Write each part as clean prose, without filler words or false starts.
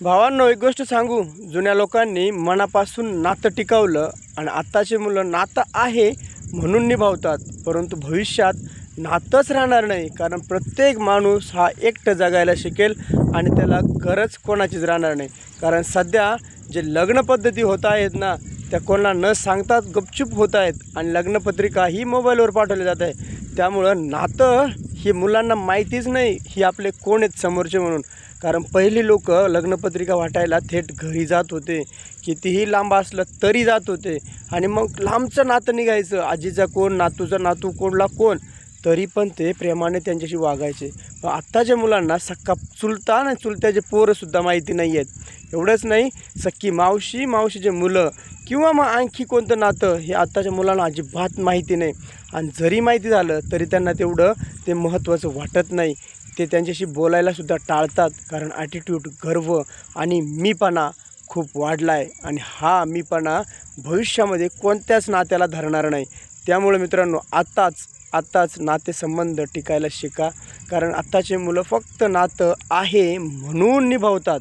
भावांनो, एक गोष्ट सांगू. जुन्या लोकांनी मनापासून नातं टिकवलं आणि आत्ताची मुलं नातं आहे म्हणून निभावतात, परंतु भविष्यात नातंच राहणार नाही. कारण प्रत्येक माणूस हा एकटं जगायला शिकेल आणि त्याला गरज कोणाचीच राहणार नाही. कारण सध्या जे लग्न पद्धती होत आहेत ना, त्या कोणाला न सांगताच गपचूप होत आहेत आणि लग्नपत्रिका ही मोबाईलवर पाठवली जात आहे. त्यामुळं नातं ही मुलांना माहितीच नाही ही आपले कोण आहेत समोरचे म्हणून. कारण पहिली लोक लग्नपत्रिका वाटायला थेट घरी जात होते, कितीही लांब असलं तरी जात होते आणि मग लांबचं नातं निघायचं. आजीचा कोण, नातूचा नातू, कोणला कोण, तरी पण ते प्रेमाने त्यांच्याशी वागायचे. पण आत्ताच्या मुलांना सक्का चुलता आणि चुलत्याचे पोरंसुद्धा माहिती नाही आहेत. एवढंच नाही, सख्खी मावशी, मावशीचे मुलं किंवा मग आणखी कोणतं नातं हे आत्ताच्या मुलांना अजिबात माहिती नाही. आणि जरी माहिती झालं तरी त्यांना तेवढं ते महत्त्वाचं वाटत नाही. ते त्यांच्याशी बोलायलासुद्धा टाळतात. कारण ॲटिट्यूड, गर्व आणि मीपणा खूप वाढला आहे आणि हा मीपणा भविष्यामध्ये कोणत्याच नात्याला धरणार नाही. त्यामुळे मित्रांनो, आत्ताच नातेसंबंध टिकायला शिका. कारण आत्ताचे मुलं फक्त नातं आहे म्हणून निभावतात,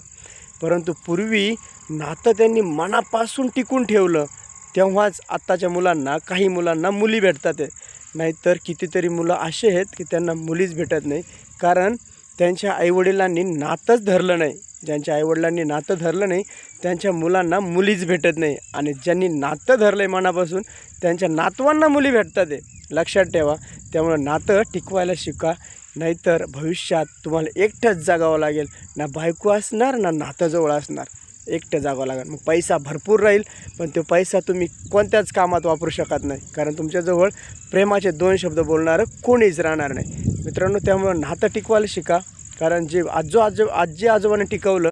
परंतु पूर्वी नातं त्यांनी मनापासून टिकून ठेवलं तेव्हाच आत्ताच्या मुलांना, काही मुलांना मुली भेटतात आहे. नाहीतर कितीतरी मुलं असे आहेत की त्यांना मुलीच भेटत नाही. कारण त्यांच्या आईवडिलांनी नातंच धरलं नाही. ज्यांच्या आईवडिलांनी नातं धरलं नाही त्यांच्या मुलांना मुलीच भेटत नाही. आणि ज्यांनी नातं धरलं आहे मनापासून त्यांच्या नातवांना मुली भेटतात आहे. लक्षात ठेवा. त्यामुळं नातं टिकवायला शिका, नाहीतर भविष्यात तुम्हाला एकटंच जगावं लागेल. ना बायको असणार, ना नातं जवळ असणार, एकटं जागावं लागेल. मग पैसा भरपूर राहील, पण तो पैसा तुम्ही कोणत्याच कामात वापरू शकत नाही. कारण तुमच्याजवळ प्रेमाचे 2 शब्द बोलणारं कोणीच राहणार नाही. मित्रांनो, त्यामुळं नातं टिकवायला शिका. कारण जे आजी आजोबाने टिकवलं